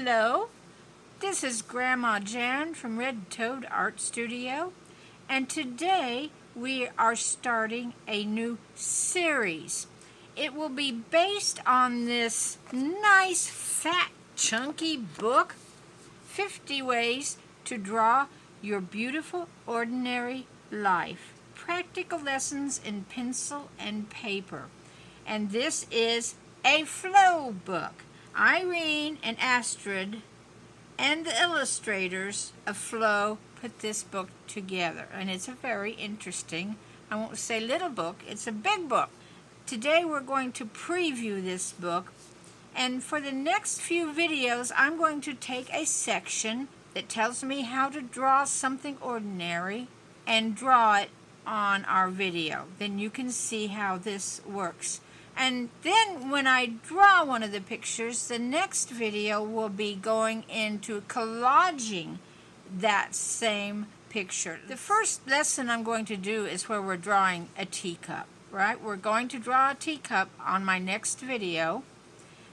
Hello, this is Grandma Jan from Red Toad Art Studio, and today we are starting a new series. It will be based on this nice, fat, chunky book, 50 Ways to Draw Your Beautiful Ordinary Life. Practical lessons in pencil and paper. And this is a flow book. Irene and Astrid and the illustrators of Flow put this book together, and it's a very interesting, I won't say little book, it's a big book. Today we're going to preview this book, and for the next few videos I'm going to take a section that tells me how to draw something ordinary and draw it on our video. Then you can see how this works. And then when I draw one of the pictures, the next video will be going into collaging that same picture. The first lesson I'm going to do is where we're drawing a teacup, right? We're going to draw a teacup on my next video.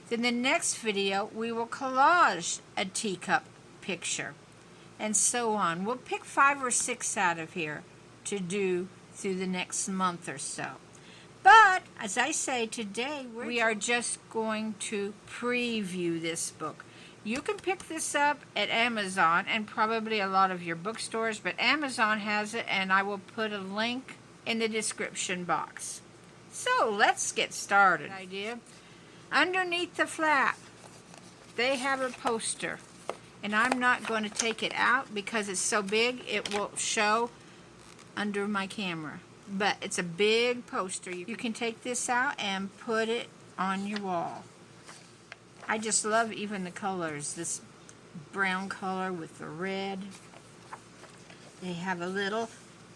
Then the next video, we will collage a teacup picture, and so on. We'll pick 5 or 6 out of here to do through the next month or so. But, as I say, today we are just going to preview this book. You can pick this up at Amazon and probably a lot of your bookstores, but Amazon has it, and I will put a link in the description box. So, let's get started. Underneath the flap, they have a poster, and I'm not going to take it out because it's so big it will show under my camera. But it's a big poster. You can take this out and put it on your wall. I just love even the colors. This brown color with the red. They have a little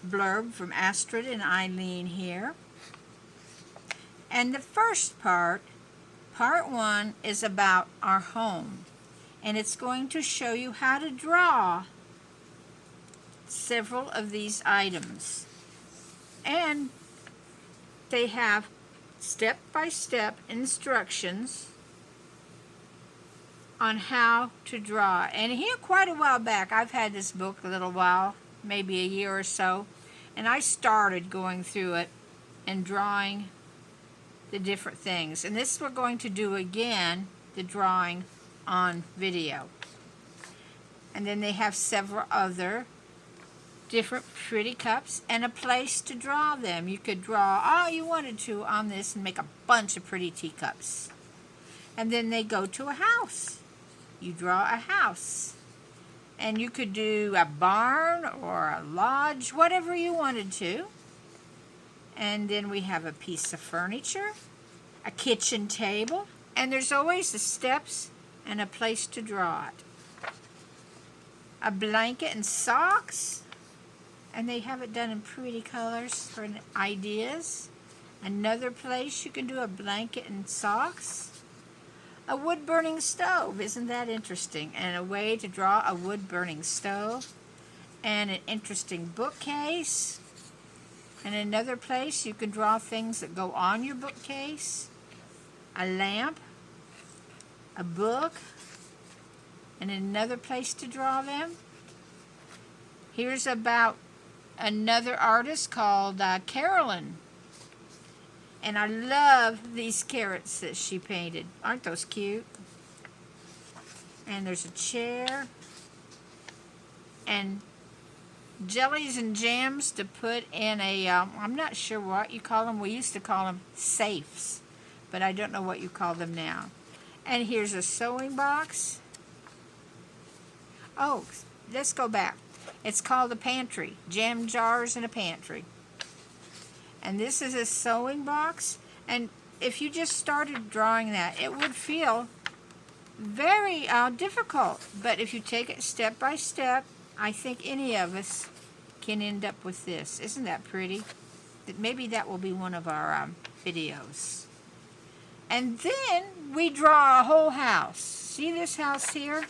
blurb from Astrid and Eileen here. And the first part 1, is about our home. And it's going to show you how to draw several of these items. And they have step-by-step instructions on how to draw. And here, quite a while back, I've had this book a little while, maybe a year or so, and I started going through it and drawing the different things. And this we're going to do again, the drawing on video. And then they have several other different pretty cups and a place to draw them. You could draw all you wanted to on this and make a bunch of pretty teacups. And then they go to a house. You draw a house. And you could do a barn or a lodge, whatever you wanted to. And then we have a piece of furniture, a kitchen table, and there's always the steps and a place to draw it. A blanket and socks. And they have it done in pretty colors for ideas. Another place you can do a blanket and socks. A wood-burning stove. Isn't that interesting? And a way to draw a wood-burning stove. And an interesting bookcase. And another place you can draw things that go on your bookcase. A lamp. A book. And another place to draw them. Here's about another artist called Carolyn. And I love these carrots that she painted. Aren't those cute? And there's a chair. And jellies and jams to put in a, I'm not sure what you call them. We used to call them safes. But I don't know what you call them now. And here's a sewing box. Oh, let's go back. It's called a pantry. Jam jars in a pantry. And this is a sewing box. And if you just started drawing that, it would feel very difficult. But if you take it step by step, I think any of us can end up with this. Isn't that pretty? Maybe that will be one of our videos. And then we draw a whole house. See this house here?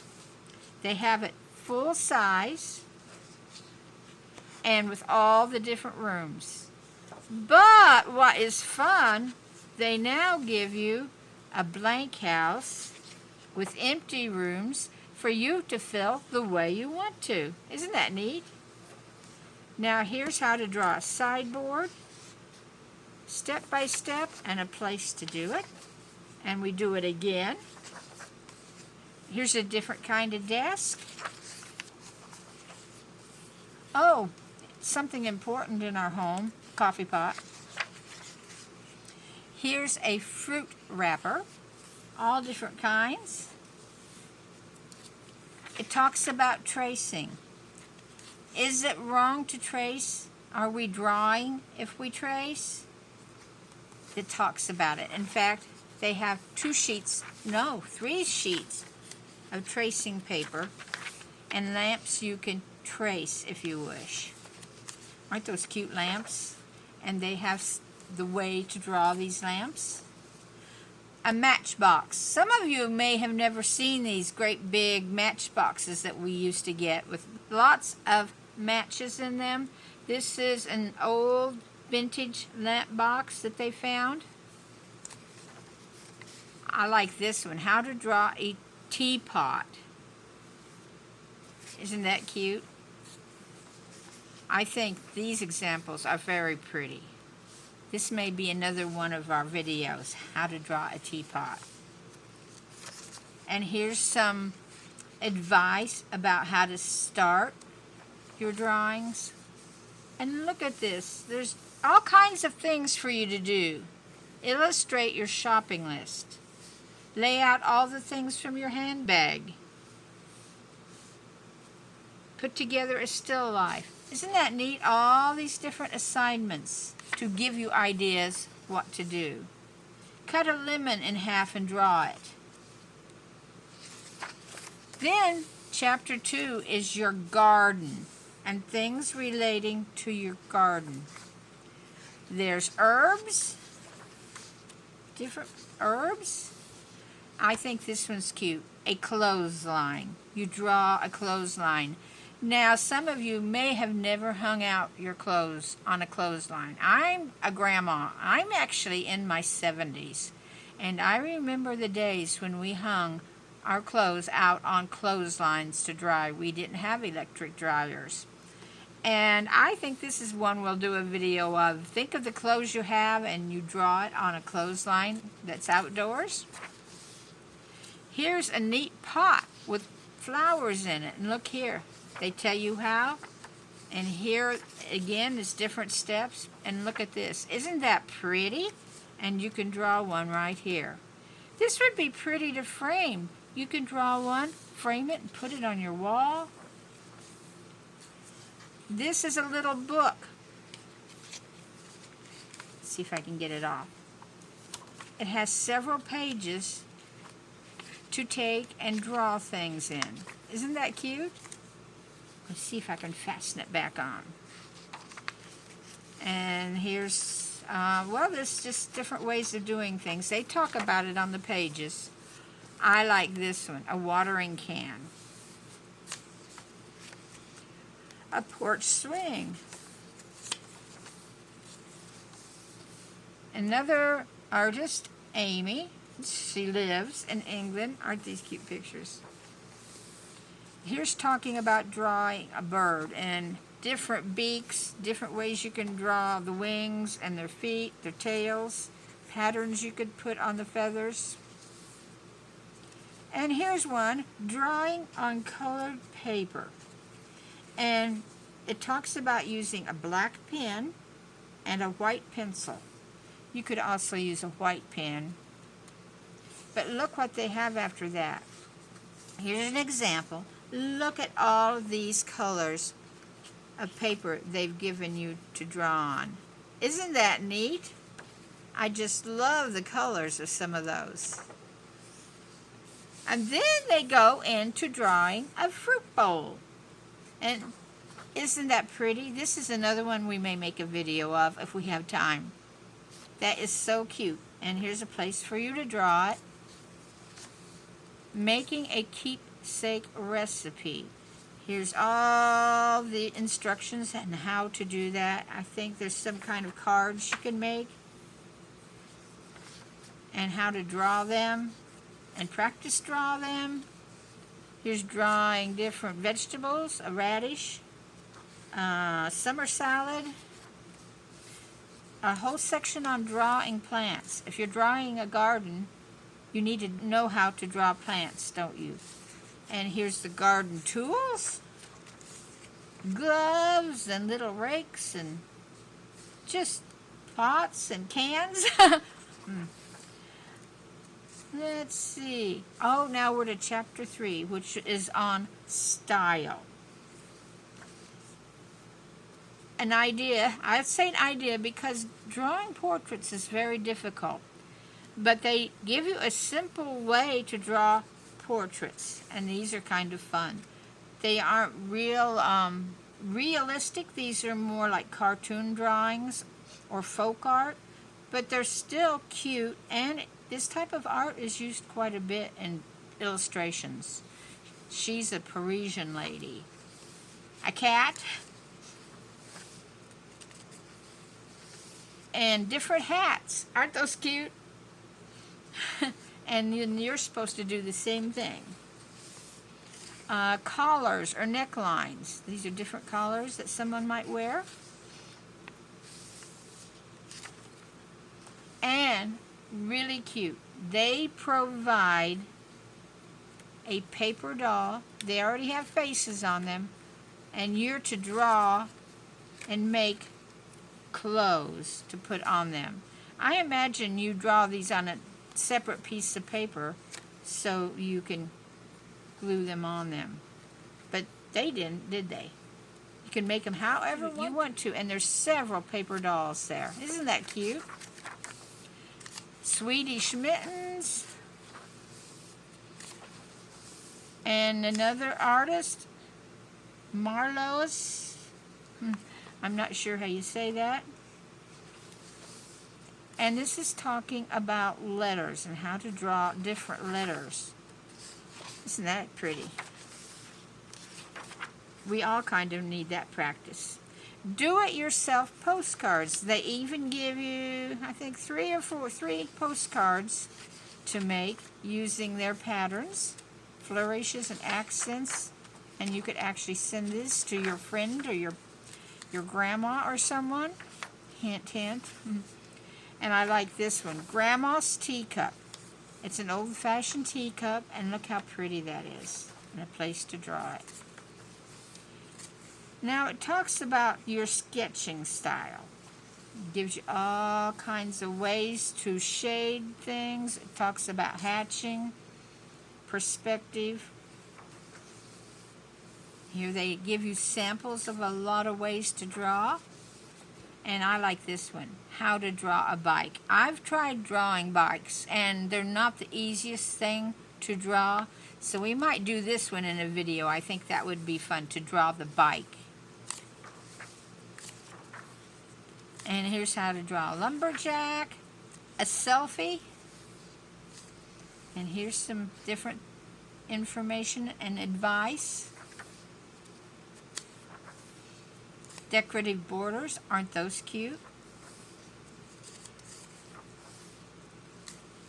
They have it full size. And with all the different rooms. But what is fun, they now give you a blank house with empty rooms for you to fill the way you want to. Isn't that neat? Now here's how to draw a sideboard, step by step, and a place to do it. And we do it again. Here's a different kind of desk. Oh, something important in our home, coffee pot. Here's a fruit wrapper, all different kinds. It talks about tracing. Is it wrong to trace? Are we drawing if we trace? It talks about it. In fact, they have 3 sheets of tracing paper and lamps you can trace if you wish. Aren't those cute lamps? And they have the way to draw these lamps. A matchbox. Some of you may have never seen these great big matchboxes that we used to get with lots of matches in them. This is an old vintage lamp box that they found. I like this one. How to draw a teapot. Isn't that cute? I think these examples are very pretty. This may be another one of our videos, how to draw a teapot. And here's some advice about how to start your drawings. And look at this. There's all kinds of things for you to do. Illustrate your shopping list. Lay out all the things from your handbag. Put together a still life. Isn't that neat? All these different assignments to give you ideas what to do. Cut a lemon in half and draw it. Then, chapter 2 is your garden and things relating to your garden. There's herbs, different herbs. I think this one's cute. A clothesline. You draw a clothesline. Now, some of you may have never hung out your clothes on a clothesline. I'm a grandma. I'm actually in my 70s. And I remember the days when we hung our clothes out on clotheslines to dry. We didn't have electric dryers. And I think this is one we'll do a video of. Think of the clothes you have and you draw it on a clothesline that's outdoors. Here's a neat pot with flowers in it. And look here. They tell you how. And here again is different steps. And look at this. Isn't that pretty? And you can draw one right here. This would be pretty to frame. You can draw one, frame it, and put it on your wall. This is a little book. Let's see if I can get it off. It has several pages to take and draw things in. Isn't that cute? Let's see if I can fasten it back on. And here's, there's just different ways of doing things. They talk about it on the pages. I like this one, a watering can. A porch swing. Another artist, Amy. She lives in England. Aren't these cute pictures? Here's talking about drawing a bird and different beaks, different ways you can draw the wings and their feet, their tails, patterns you could put on the feathers. And here's one, drawing on colored paper. And it talks about using a black pen and a white pencil. You could also use a white pen. But look what they have after that. Here's an example. Look at all of these colors of paper they've given you to draw on. Isn't that neat? I just love the colors of some of those. And then they go into drawing a fruit bowl. And isn't that pretty? This is another one we may make a video of if we have time. That is so cute. And here's a place for you to draw it. Making a keepsake recipe. Here's all the instructions on how to do that. I think there's some kind of cards you can make. And how to draw them. And practice draw them. Here's drawing different vegetables, a radish, summer salad, a whole section on drawing plants. If you're drawing a garden, you need to know how to draw plants, don't you? And here's the garden tools, gloves and little rakes and just pots and cans. Let's see. Oh, now we're to chapter 3, which is on style. An idea. I'd say an idea because drawing portraits is very difficult. But they give you a simple way to draw portraits, and these are kind of fun. They aren't realistic. These are more like cartoon drawings or folk art, but they're still cute, and this type of art is used quite a bit in illustrations. She's a Parisian lady. A cat. And different hats. Aren't those cute? And then you're supposed to do the same thing. Collars or necklines. These are different collars that someone might wear. And really cute. They provide a paper doll. They already have faces on them. And you're to draw and make clothes to put on them. I imagine you draw these on a separate piece of paper so you can glue them on them. But they didn't, did they? You can make them however you want to, and there's several paper dolls there. Isn't that cute? Swedish mittens. And another artist, Marlowe's. I'm not sure how you say that. And this is talking about letters and how to draw different letters. Isn't that pretty? We all kind of need that practice. Do-it-yourself postcards. They even give you, I think, three postcards to make using their patterns, flourishes and accents. And you could actually send this to your friend or your grandma or someone. Hint, hint. And I like this one, Grandma's Teacup. It's an old-fashioned teacup, and look how pretty that is, and a place to draw it. Now it talks about your sketching style. It gives you all kinds of ways to shade things. It talks about hatching, perspective. Here they give you samples of a lot of ways to draw. And I like this one, how to draw a bike. I've tried drawing bikes, and they're not the easiest thing to draw. So we might do this one in a video. I think that would be fun to draw the bike. And here's how to draw a lumberjack, a selfie. And here's some different information and advice. Decorative borders, aren't those cute?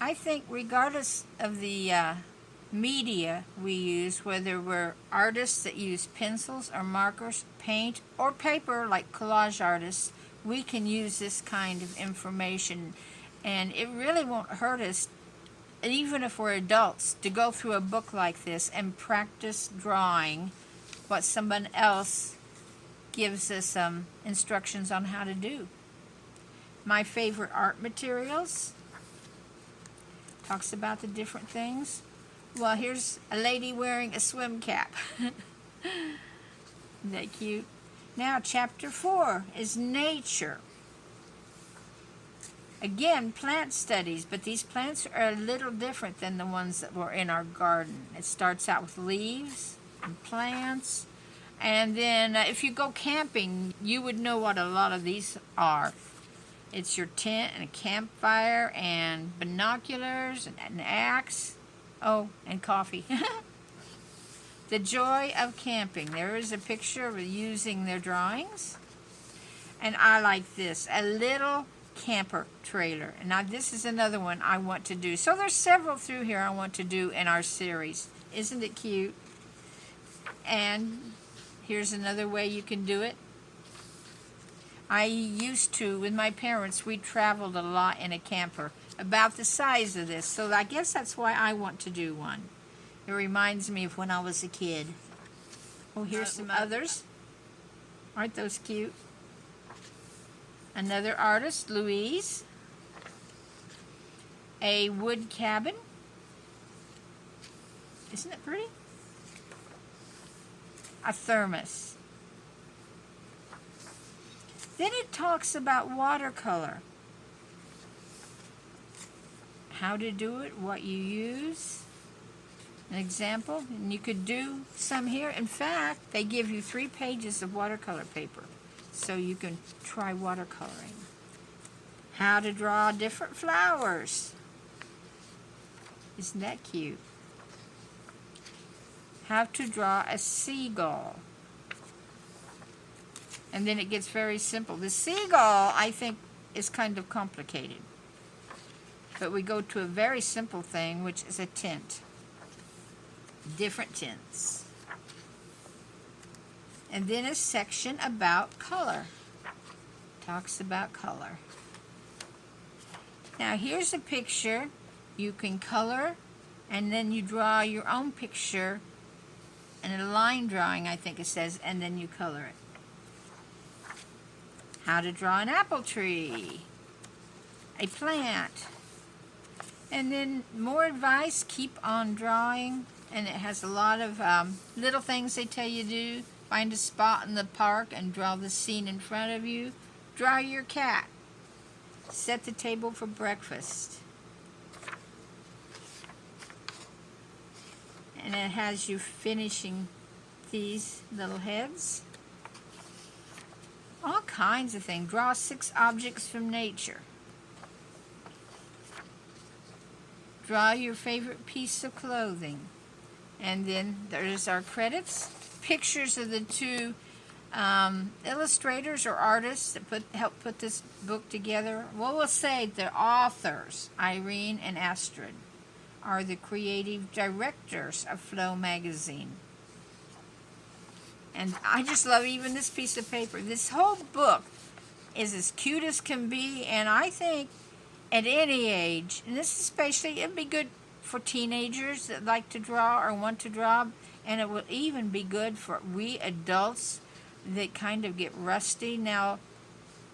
I think regardless of the media we use, whether we're artists that use pencils or markers, paint, or paper like collage artists, we can use this kind of information, and it really won't hurt us, even if we're adults, to go through a book like this and practice drawing what someone else gives us instructions on how to do. My favorite art materials. Talks about the different things. Well, here's a lady wearing a swim cap. Isn't that cute? Now, chapter 4 is nature. Again, plant studies, but these plants are a little different than the ones that were in our garden. It starts out with leaves and plants. And then if you go camping, you would know what a lot of these are. It's your tent and a campfire and binoculars and an axe. Oh, and coffee. The joy of camping. There is a picture of using their drawings. And I like this, a little camper trailer. And now this is another one I want to do. So there's several through here I want to do in our series. Isn't it cute? And here's another way you can do it. I used to, with my parents, we traveled a lot in a camper about the size of this, so I guess that's why I want to do one. It reminds me of when I was a kid. Oh, here's some others. Aren't those cute? Another artist, Louise. A wood cabin. Isn't it pretty? A thermos. Then it talks about watercolor. How to do it, what you use. An example, and you could do some here. In fact, they give you 3 pages of watercolor paper, so you can try watercoloring. How to draw different flowers. Isn't that cute? How to draw a seagull. And then it gets very simple. The seagull, I think, is kind of complicated. But we go to a very simple thing, which is a tint. Different tints. And then a section about color. Talks about color. Now here's a picture. You can color, and then you draw your own picture, and a line drawing, I think it says, and then you color it. How to draw an apple tree. A plant. And then more advice, keep on drawing. And it has a lot of little things they tell you to do. Find a spot in the park and draw the scene in front of you. Draw your cat. Set the table for breakfast. And it has you finishing these little heads. All kinds of things. Draw 6 objects from nature. Draw your favorite piece of clothing. And then there's our credits. Pictures of the 2 illustrators or artists that helped put this book together. Well, we'll say the authors, Irene and Astrid, are the creative directors of Flow magazine. And I just love even this piece of paper. This whole book is as cute as can be, and I think at any age, and this especially, it'd be good for teenagers that like to draw or want to draw, and it will even be good for we adults that kind of get rusty. Now,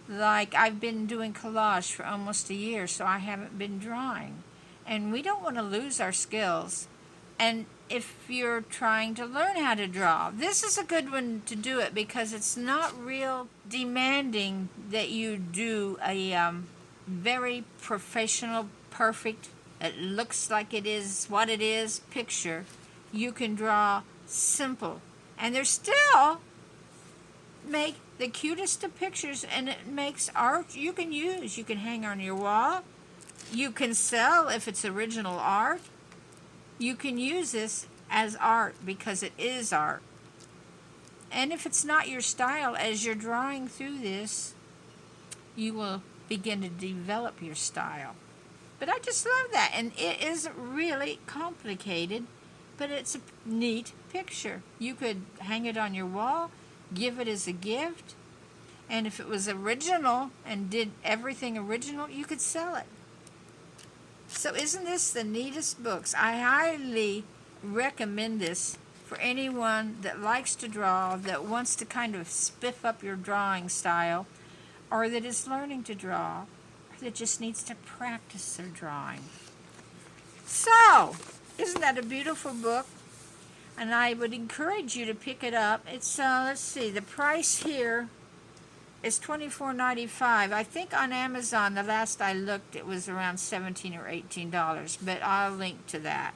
like I've been doing collage for almost a year, so I haven't been drawing. And we don't want to lose our skills. And if you're trying to learn how to draw, this is a good one to do it because it's not real demanding that you do a very professional, perfect, it looks like it is what it is picture. You can draw simple. And they're still make the cutest of pictures, and it makes art you can use. You can hang on your wall. You can sell if it's original art. You can use this as art because it is art. And if it's not your style, as you're drawing through this, you will begin to develop your style. But I just love that, and it is really complicated, but it's a neat picture. You could hang it on your wall, give it as a gift, and if it was original and did everything original, you could sell it. So isn't this the neatest books? I highly recommend this for anyone that likes to draw, that wants to kind of spiff up your drawing style, or that is learning to draw, that just needs to practice their drawing. So, isn't that a beautiful book? And I would encourage you to pick it up. It's, let's see, the price here is $24.95. I think on Amazon, the last I looked, it was around $17 or $18, but I'll link to that.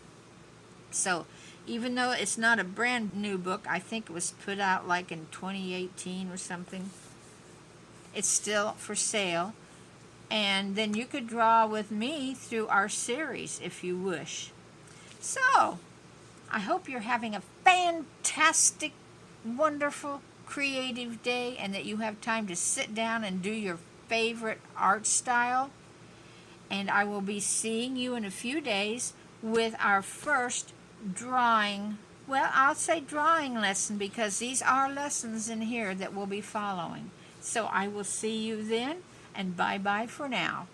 So, even though it's not a brand new book, I think it was put out like in 2018 or something, it's still for sale. And then you could draw with me through our series if you wish. So, I hope you're having a fantastic, wonderful, creative day, and that you have time to sit down and do your favorite art style. And I will be seeing you in a few days with our first drawing Well, I'll say drawing lesson because these are lessons in here that we'll be following. So I will see you then, and bye bye for now.